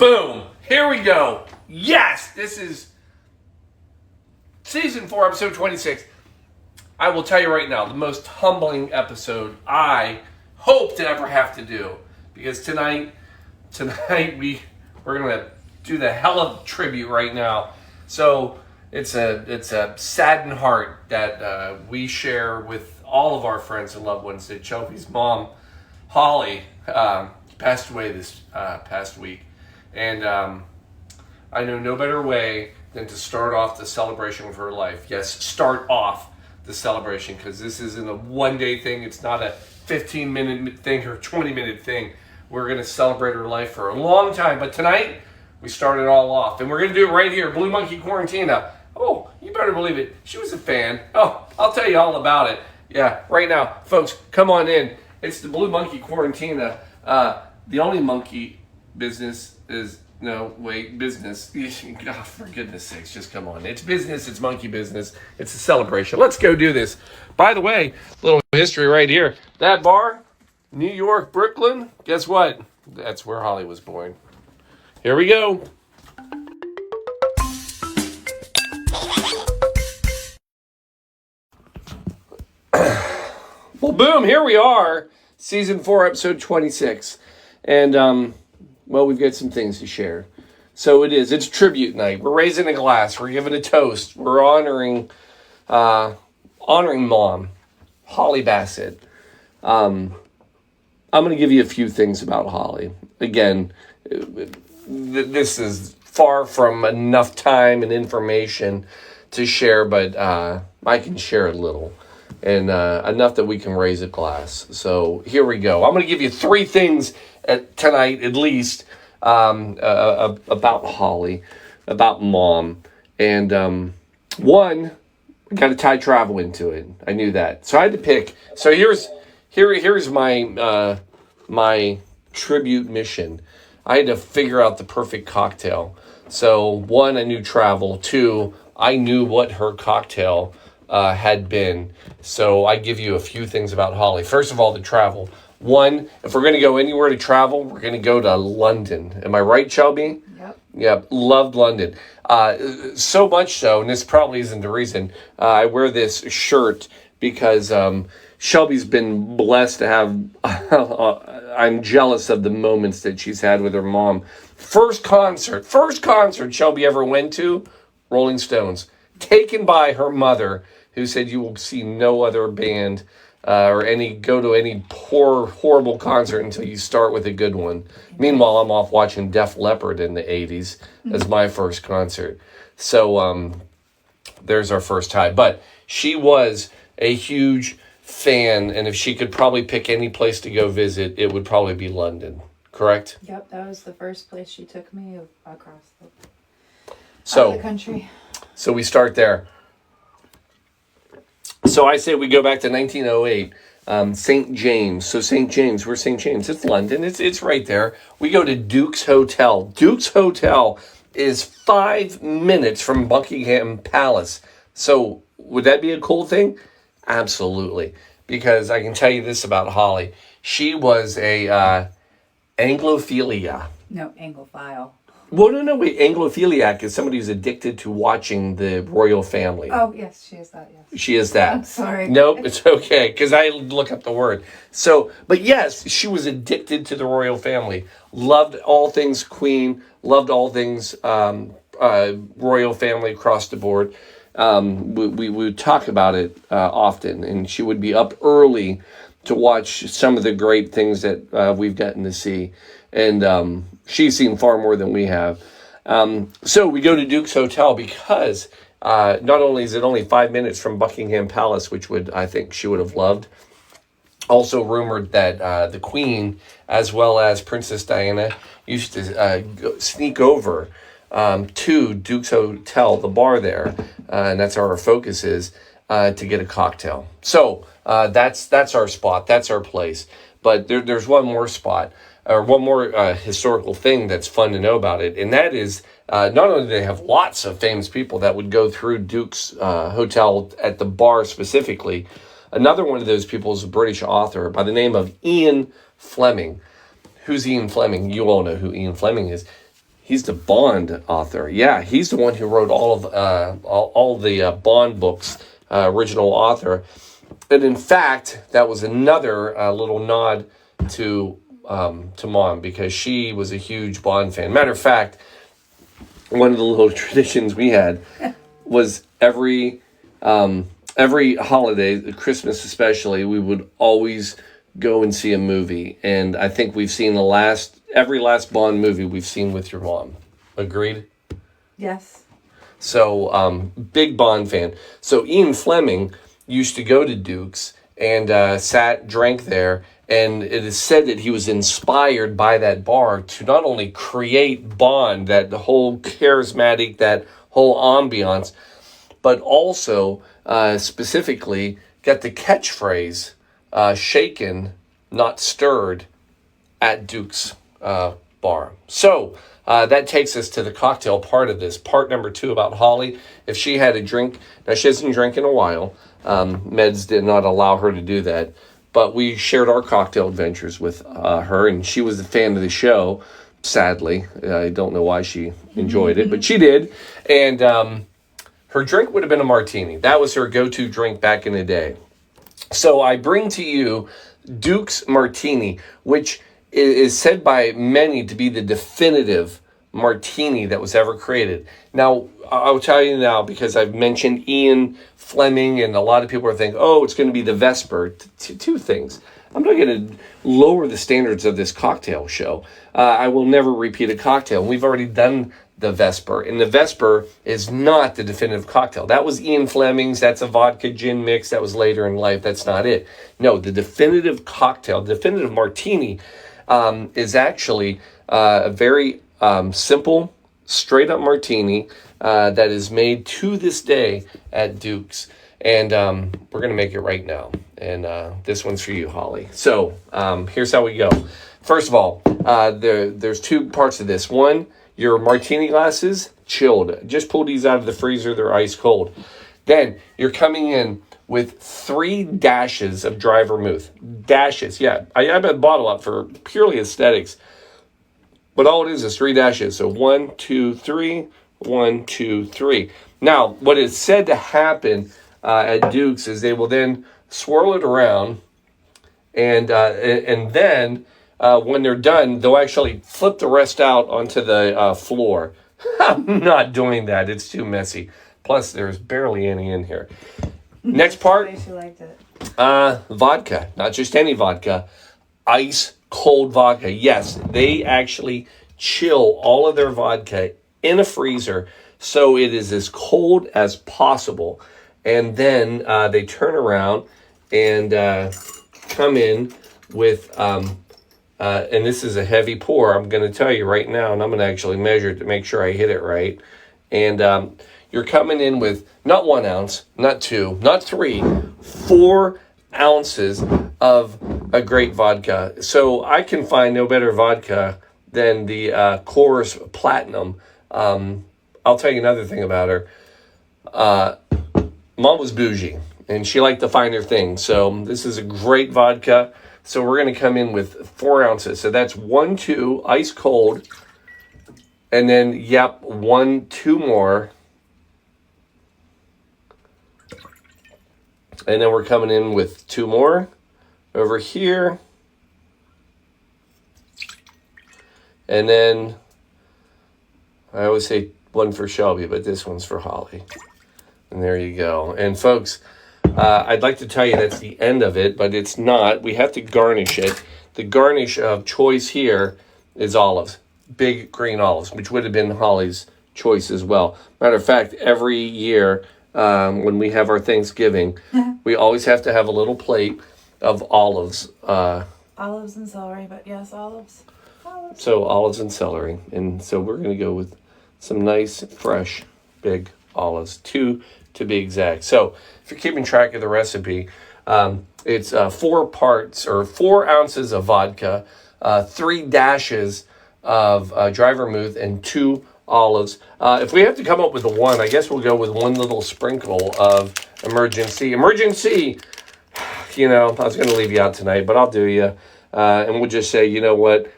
Boom. Here we go. Yes, this is season 4, episode 26. I will tell you right now, the most humbling episode I hope to ever have to do. Because tonight we're gonna do the hell of tribute right now. So it's a saddened heart that we share with all of our friends and loved ones. That Shelby's mom, Holly, passed away this past week, and I know no better way than to start off the celebration of her life. Yes, start off the celebration, because this isn't a one-day thing. It's not a 15-minute thing or 20-minute thing. We're going to celebrate her life for a long time. But tonight, we start it all off. And we're going to do it right here. Blue Monkey Quarantina. Oh, you better believe it. She was a fan. Oh, I'll tell you all about it. Yeah, right now. Folks, come on in. It's the Blue Monkey Quarantina. The only monkey business is... No, wait, business. God, for goodness sakes, just come on. It's business, it's monkey business. It's a celebration. Let's go do this. By the way, little history right here. That bar, New York, Brooklyn, guess what? That's where Holly was born. Here we go. Well, boom, here we are. Season 4, episode 26. And, well, we've got some things to share. So it's tribute night. We're raising a glass. We're giving a toast. We're honoring Mom, Holly Bassett. I'm going to give you a few things about Holly. Again, this is far from enough time and information to share, but I can share a little. And enough that we can raise a glass. So here we go. I'm going to give you 3 things tonight, at least, about Holly, about Mom. And one, I got to tie travel into it. I knew that. So I had to pick. So here's my my tribute mission. I had to figure out the perfect cocktail. So 1, I knew travel. 2, I knew what her cocktail had been. So I give you a few things about Holly. First of all, the travel. 1, if we're going to go anywhere to travel, we're going to go to London. Am I right, Shelby? Yep. Yep, loved London. So much so, and this probably isn't the reason, I wear this shirt because Shelby's been blessed to have, I'm jealous of the moments that she's had with her mom. First concert Shelby ever went to, Rolling Stones. Taken by her mother, who said you will see no other band or go to any poor, horrible concert until you start with a good one. Meanwhile, I'm off watching Def Leppard in the 80s as my first concert. So there's our first tie. But she was a huge fan, and if she could probably pick any place to go visit, it would probably be London. Correct? Yep, that was the first place she took me across the country. So we start there. So I say we go back to 1908, St. James. So St. James, we're St. James. It's London. It's right there. We go to Duke's Hotel. Duke's Hotel is 5 minutes from Buckingham Palace. So would that be a cool thing? Absolutely. Because I can tell you this about Holly. She was a Anglophilia. No, Anglophile. Well, no, wait. Anglophiliac is somebody who's addicted to watching the royal family. Oh, yes, she is that, yes. She is that. I'm sorry. Nope, it's okay, because I look up the word. So, but yes, she was addicted to the royal family. Loved all things Queen. Loved all things royal family across the board. We would talk about it often, and she would be up early to watch some of the great things that we've gotten to see. And she's seen far more than we have. So we go to Duke's Hotel because not only is it only 5 minutes from Buckingham Palace, which I think she would have loved. Also rumored that the Queen, as well as Princess Diana, used to sneak over to Duke's Hotel, the bar there, and that's where our focus is, to get a cocktail. So that's our spot. That's our place. But there's one more spot. Or one more historical thing that's fun to know about it, and that is not only do they have lots of famous people that would go through Duke's Hotel at the bar specifically, another one of those people is a British author by the name of Ian Fleming. Who's Ian Fleming? You all know who Ian Fleming is. He's the Bond author. Yeah, he's the one who wrote all the Bond books, original author. And in fact, that was another little nod to Mom, because she was a huge Bond fan. Matter of fact, one of the little traditions we had was every holiday, Christmas especially, we would always go and see a movie. And I think we've seen every last Bond movie we've seen with your mom. Agreed? Yes. So, big Bond fan. So Ian Fleming used to go to Duke's and drank there. And it is said that he was inspired by that bar to not only create Bond, that the whole charismatic, that whole ambiance, but also specifically got the catchphrase, shaken, not stirred, at Duke's bar. So that takes us to the cocktail part of this. Part number 2 about Holly. If she had a drink, now she hasn't drank in a while. Meds did not allow her to do that. But we shared our cocktail adventures with her, and she was a fan of the show, sadly. I don't know why she enjoyed it, but she did. And her drink would have been a martini. That was her go-to drink back in the day. So I bring to you Duke's Martini, which is said by many to be the definitive martini that was ever created. Now, I'll tell you now, because I've mentioned Ian Fleming, and a lot of people are thinking, oh, it's going to be the Vesper. Two things. I'm not going to lower the standards of this cocktail show. I will never repeat a cocktail. We've already done the Vesper, and the Vesper is not the definitive cocktail. That was Ian Fleming's. That's a vodka gin mix. That was later in life. That's not it. No, the definitive cocktail, definitive martini, is actually a very simple, straight-up martini that is made to this day at Duke's. And we're going to make it right now. And this one's for you, Holly. So here's how we go. First of all, there's 2 parts of this. One, your martini glasses, chilled. Just pull these out of the freezer. They're ice cold. Then you're coming in with 3 dashes of dry vermouth. Dashes, yeah. I have a bottle up for purely aesthetics. But all it is 3 dashes. So 1, 2, 3, 1, 2, 3. Now, what is said to happen at Duke's is they will then swirl it around, and then when they're done, they'll actually flip the rest out onto the floor. I'm not doing that. It's too messy. Plus, there's barely any in here. Next part. She liked it. Vodka. Not just any vodka. Ice cold vodka. Yes, they actually chill all of their vodka in a freezer so it is as cold as possible. And then they turn around and come in with, and this is a heavy pour, I'm going to tell you right now, and I'm going to actually measure it to make sure I hit it right. And you're coming in with not 1 ounce, not 2, not 3, 4 ounces of a great vodka. So I can find no better vodka than the Coors Platinum. I'll tell you another thing about her. Mom was bougie, and she liked the finer things. So this is a great vodka. So we're going to come in with 4 ounces. So that's 1, 2, ice cold. And then, 1, 2 more. And then we're coming in with 2 more over here. And then, I always say 1 for Shelby, but this one's for Holly. And there you go. And folks, I'd like to tell you that's the end of it, but it's not. We have to garnish it. The garnish of choice here is olives. Big green olives, which would have been Holly's choice as well. Matter of fact, every year when we have our Thanksgiving, we always have to have a little plate of olives. Olives and celery, but yes, olives. So olives and celery. And so we're going to go with some nice, fresh, big olives. 2 to be exact. So if you're keeping track of the recipe, it's 4 parts or 4 ounces of vodka, 3 dashes of dry vermouth, and 2 olives. If we have to come up with a 1, I guess we'll go with 1 little sprinkle of emergency. Emergency! You know, I was going to leave you out tonight, but I'll do you. And we'll just say, you know what?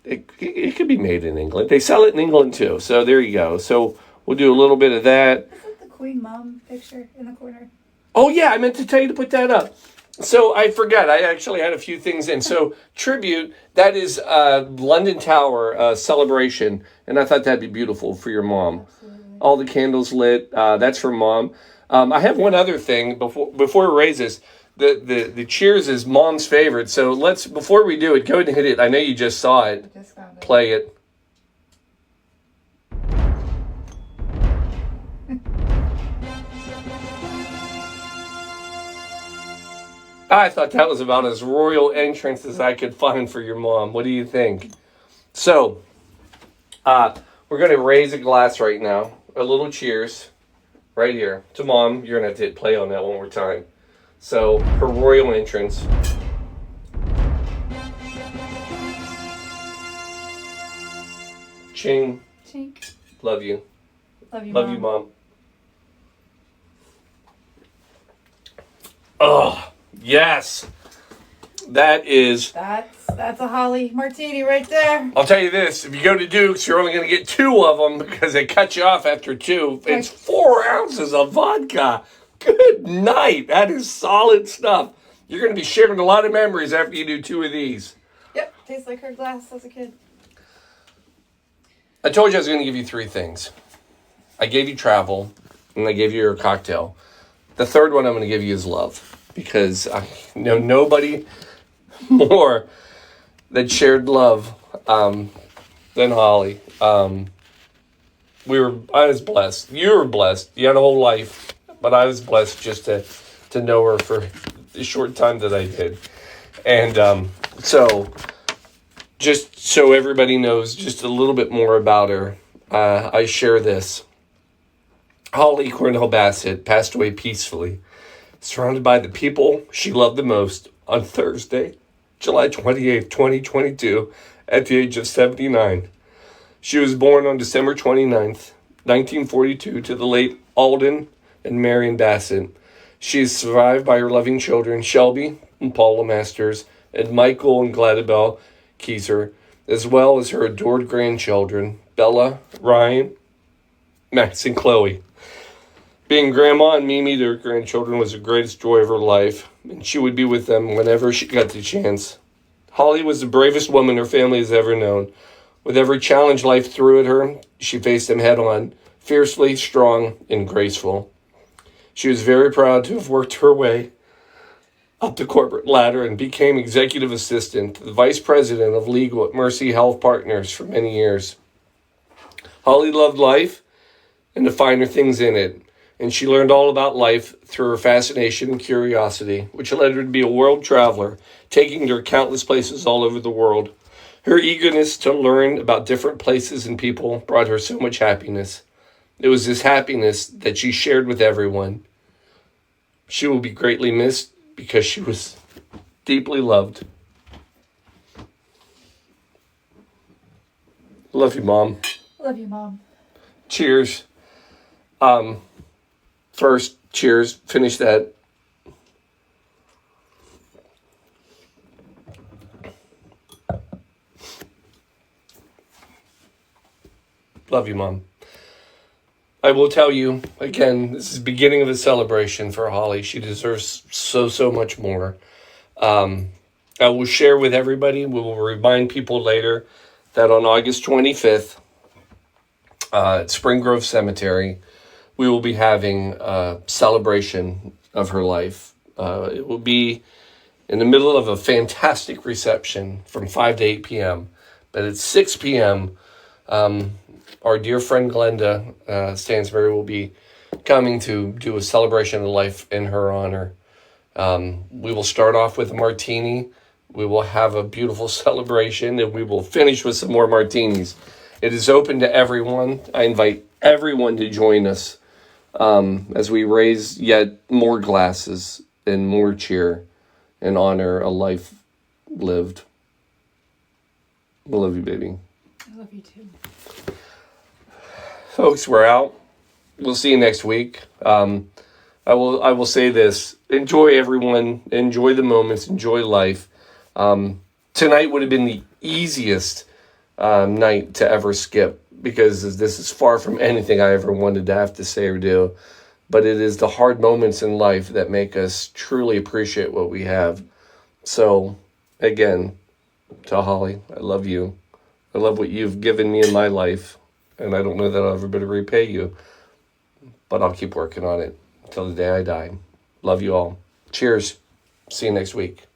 It could be made in England. They sell it in England too. So there you go. So we'll do a little bit of that. Is it the Queen Mom picture in the corner? Oh yeah, I meant to tell you to put that up. So I forgot. I actually had a few things in. So tribute, that is London Tower celebration, and I thought that'd be beautiful for your mom. Absolutely. All the candles lit. That's for mom. I have one other thing before we raise this. The cheers is mom's favorite. So before we do it, go ahead and hit it. I know you just saw it. Just found it. Play it. I thought that was about as royal entrance as I could find for your mom. What do you think? So, we're going to raise a glass right now. A little cheers right here to mom. You're going to have to hit play on that one more time. So, her royal entrance. Ching. Chink. Love you. Love you, Love Mom. you, Mom. Oh, yes. That's a Holly Martini right there. I'll tell you this. If you go to Duke's, you're only going to get 2 of them because they cut you off after 2. It's 4 ounces of vodka. Good night. That is solid stuff. You're going to be sharing a lot of memories after you do 2 of these. Yep, tastes like her glass as a kid. I told you I was going to give you 3 things. I gave you travel, and I gave you your cocktail. The third one I'm going to give you is love. Because I know nobody more that shared love than Holly. I was blessed. You were blessed. You had a whole life. But I was blessed just to know her for the short time that I did. And so, just so everybody knows just a little bit more about her, I share this. Holly Cornell Bassett passed away peacefully, surrounded by the people she loved the most on Thursday, July 28th, 2022, at the age of 79. She was born on December 29th, 1942, to the late Alden and Marion Bassett. She is survived by her loving children, Shelby and Paula Masters, and Michael and Gladybell Kieser, as well as her adored grandchildren, Bella, Ryan, Max, and Chloe. Being Grandma and Mimi, their grandchildren, was the greatest joy of her life, and she would be with them whenever she got the chance. Holly was the bravest woman her family has ever known. With every challenge life threw at her, she faced them head on, fiercely, strong, and graceful. She was very proud to have worked her way up the corporate ladder and became executive assistant to the vice president of legal at Mercy Health Partners for many years. Holly loved life and the finer things in it, and she learned all about life through her fascination and curiosity, which led her to be a world traveler, taking her countless places all over the world. Her eagerness to learn about different places and people brought her so much happiness. It was this happiness that she shared with everyone. She will be greatly missed because she was deeply loved. Love you, Mom. Love you, Mom. Cheers. First, cheers. Finish that. Love you, Mom. I will tell you, again, this is the beginning of a celebration for Holly. She deserves so much more. I will share with everybody, we will remind people later that on August 25th, at Spring Grove Cemetery, we will be having a celebration of her life. It will be in the middle of a fantastic reception from 5 to 8 p.m. But at 6 p.m., our dear friend Glenda Stansbury will be coming to do a celebration of life in her honor. We will start off with a martini. We will have a beautiful celebration, and we will finish with some more martinis. It is open to everyone. I invite everyone to join us as we raise yet more glasses and more cheer and honor a life lived. I love you, baby. I love you too. Folks, we're out. We'll see you next week. I will say this. Enjoy everyone. Enjoy the moments. Enjoy life. Tonight would have been the easiest night to ever skip, because this is far from anything I ever wanted to have to say or do. But it is the hard moments in life that make us truly appreciate what we have. So, again, to Holly, I love you. I love what you've given me in my life. And I don't know that I'll ever be able to repay you. But I'll keep working on it until the day I die. Love you all. Cheers. See you next week.